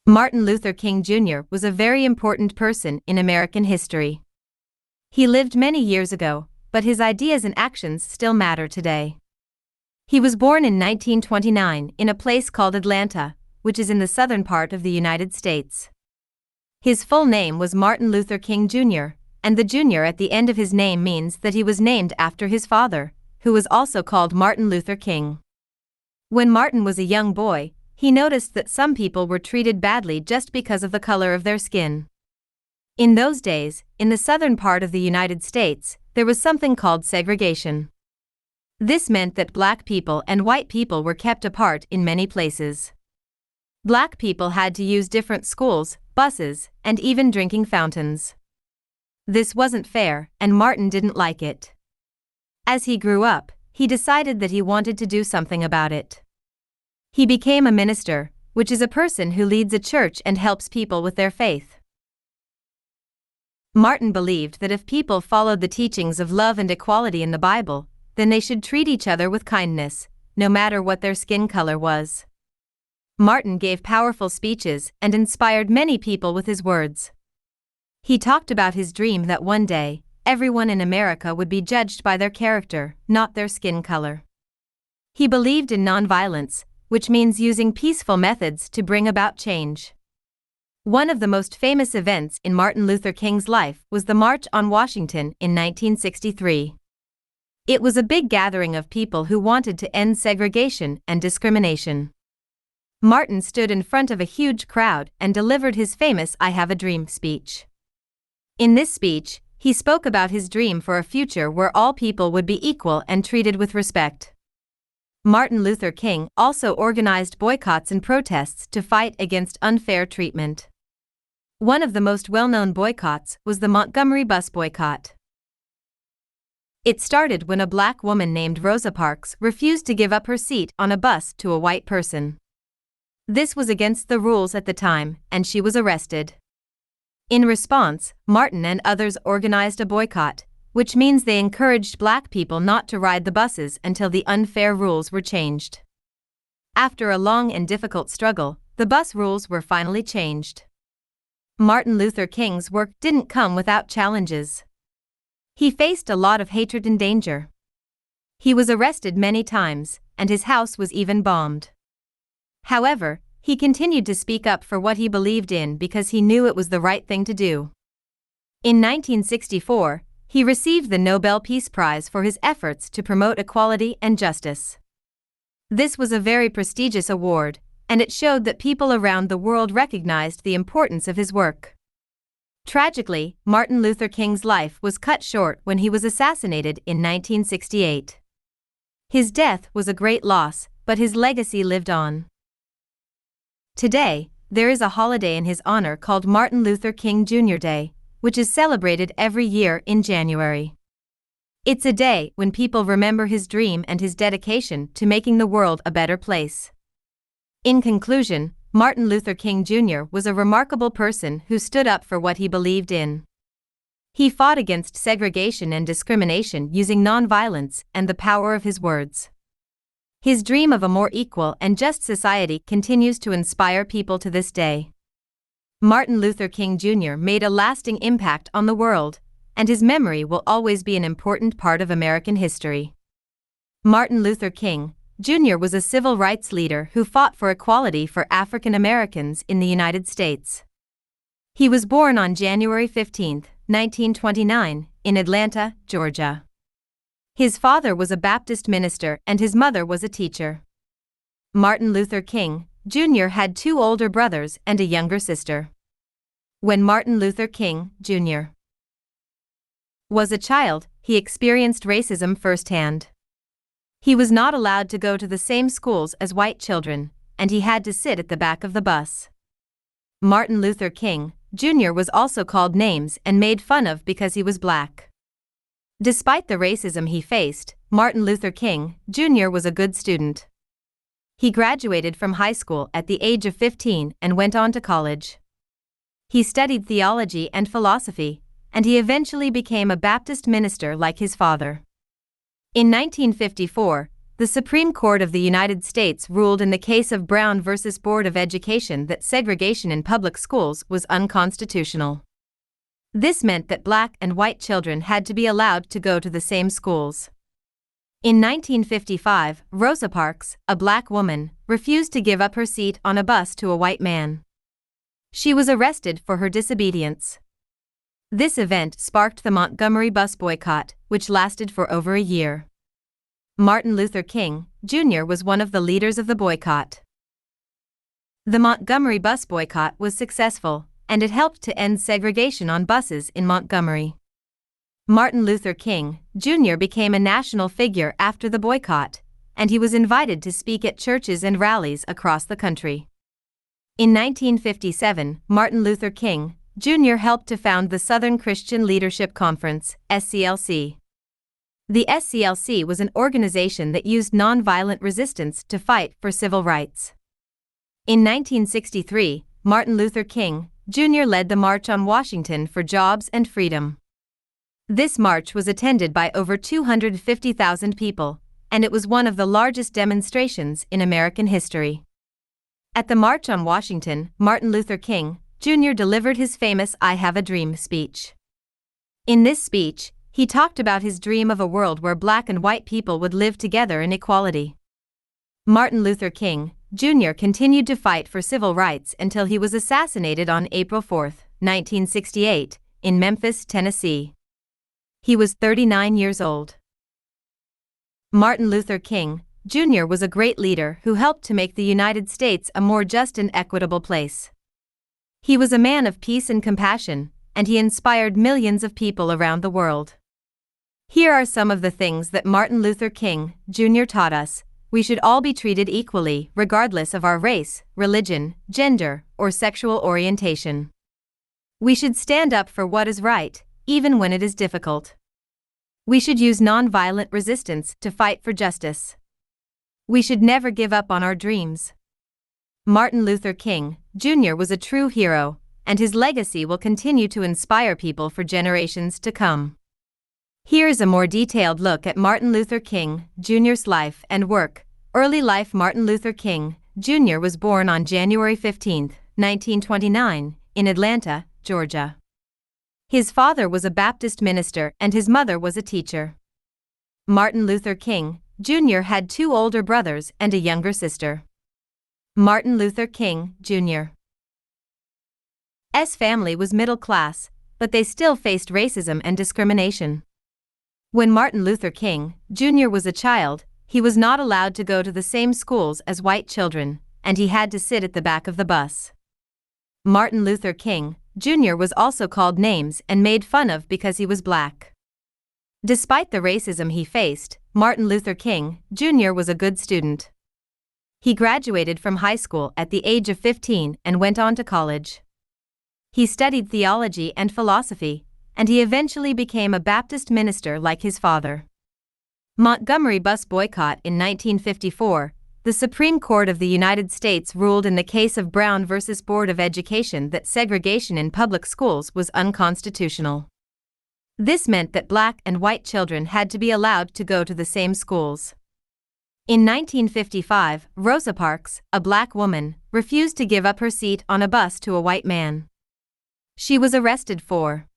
Martin Luther King Jr. was a very important person in American history. He lived many years ago, but his ideas and actions still matter today. He was born in 1929 in a place called Atlanta, which is in the southern part of the United States. His full name was Martin Luther King Jr., and the Jr. at the end of his name means that he was named after his father, who was also called Martin Luther King. When Martin was a young boy, he noticed that some people were treated badly just because of the color of their skin. In those days, in the southern part of the United States, there was something called segregation. This meant that black people and white people were kept apart in many places. Black people had to use different schools, buses, and even drinking fountains. This wasn't fair, and Martin didn't like it. As he grew up, he decided that he wanted to do something about it. He became a minister, which is a person who leads a church and helps people with their faith. Martin believed that if people followed the teachings of love and equality in the Bible, then they should treat each other with kindness, no matter what their skin color was. Martin gave powerful speeches and inspired many people with his words. He talked about his dream that one day, everyone in America would be judged by their character, not their skin color. He believed in nonviolence, which means using peaceful methods to bring about change. One of the most famous events in Martin Luther King's life was the March on Washington in 1963. It was a big gathering of people who wanted to end segregation and discrimination. Martin stood in front of a huge crowd and delivered his famous "I Have a Dream" speech. In this speech, he spoke about his dream for a future where all people would be equal and treated with respect. Martin Luther King also organized boycotts and protests to fight against unfair treatment. One of the most well-known boycotts was the Montgomery bus boycott. It started when a black woman named Rosa Parks refused to give up her seat on a bus to a white person. This was against the rules at the time, and she was arrested. In response, Martin and others organized a boycott, which means they encouraged black people not to ride the buses until the unfair rules were changed. After a long and difficult struggle, the bus rules were finally changed. Martin Luther King's work didn't come without challenges. He faced a lot of hatred and danger. He was arrested many times, and his house was even bombed. However, he continued to speak up for what he believed in because he knew it was the right thing to do. In 1964, he received the Nobel Peace Prize for his efforts to promote equality and justice. This was a very prestigious award, and it showed that people around the world recognized the importance of his work. Tragically, Martin Luther King's life was cut short when he was assassinated in 1968. His death was a great loss, but his legacy lived on. Today, there is a holiday in his honor called Martin Luther King Jr. Day, which is celebrated every year in January. It's a day when people remember his dream and his dedication to making the world a better place. In conclusion, Martin Luther King Jr. was a remarkable person who stood up for what he believed in. He fought against segregation and discrimination using nonviolence and the power of his words. His dream of a more equal and just society continues to inspire people to this day. Martin Luther King Jr. made a lasting impact on the world, and his memory will always be an important part of American history. Martin Luther King Jr. was a civil rights leader who fought for equality for African Americans in the United States. He was born on January 15, 1929, in Atlanta, Georgia. His father was a Baptist minister and his mother was a teacher. Martin Luther King Jr. had two older brothers and a younger sister. When Martin Luther King Jr. was a child, he experienced racism firsthand. He was not allowed to go to the same schools as white children, and he had to sit at the back of the bus. Martin Luther King Jr. was also called names and made fun of because he was black. Despite the racism he faced, Martin Luther King Jr. was a good student. He graduated from high school at the age of 15 and went on to college. He studied theology and philosophy, and he eventually became a Baptist minister like his father. In 1954, the Supreme Court of the United States ruled in the case of Brown v. Board of Education that segregation in public schools was unconstitutional. This meant that black and white children had to be allowed to go to the same schools. In 1955, Rosa Parks, a black woman, refused to give up her seat on a bus to a white man. She was arrested for her disobedience. This event sparked the Montgomery bus boycott, which lasted for over a year. Martin Luther King, Jr. was one of the leaders of the boycott. The Montgomery bus boycott was successful, and it helped to end segregation on buses in Montgomery. Martin Luther King, Jr. became a national figure after the boycott, and he was invited to speak at churches and rallies across the country. In 1957, Martin Luther King, Jr. helped to found the Southern Christian Leadership Conference, SCLC. The SCLC was an organization that used nonviolent resistance to fight for civil rights. In 1963, Martin Luther King, Jr. led the March on Washington for Jobs and Freedom. This march was attended by over 250,000 people, and it was one of the largest demonstrations in American history. At the March on Washington, Martin Luther King, Jr. delivered his famous "I Have a Dream" speech. In this speech, he talked about his dream of a world where black and white people would live together in equality. Martin Luther King, Jr. continued to fight for civil rights until he was assassinated on April 4, 1968, in Memphis, Tennessee. He was 39 years old. Martin Luther King, Jr. was a great leader who helped to make the United States a more just and equitable place. He was a man of peace and compassion, and he inspired millions of people around the world. Here are some of the things that Martin Luther King, Jr. taught us. We should all be treated equally, regardless of our race, religion, gender, or sexual orientation. We should stand up for what is right, even when it is difficult. We should use nonviolent resistance to fight for justice. We should never give up on our dreams. Martin Luther King, Jr. was a true hero, and his legacy will continue to inspire people for generations to come. Here is a more detailed look at Martin Luther King, Jr.'s life and work. Early life. Martin Luther King, Jr. was born on January 15, 1929, in Atlanta, Georgia. His father was a Baptist minister and his mother was a teacher. Martin Luther King, Jr. had two older brothers and a younger sister. Martin Luther King, Jr.'s family was middle class, but they still faced racism and discrimination. When Martin Luther King, Jr. was a child, he was not allowed to go to the same schools as white children, and he had to sit at the back of the bus. Martin Luther King, Jr. was also called names and made fun of because he was black. Despite the racism he faced, Martin Luther King, Jr. was a good student. He graduated from high school at the age of 15 and went on to college. He studied theology and philosophy, and he eventually became a Baptist minister like his father. Montgomery bus boycott. In 1954, the Supreme Court of the United States ruled in the case of Brown v. Board of Education that segregation in public schools was unconstitutional. This meant that black and white children had to be allowed to go to the same schools. In 1955, Rosa Parks, a black woman, refused to give up her seat on a bus to a white man. She was arrested for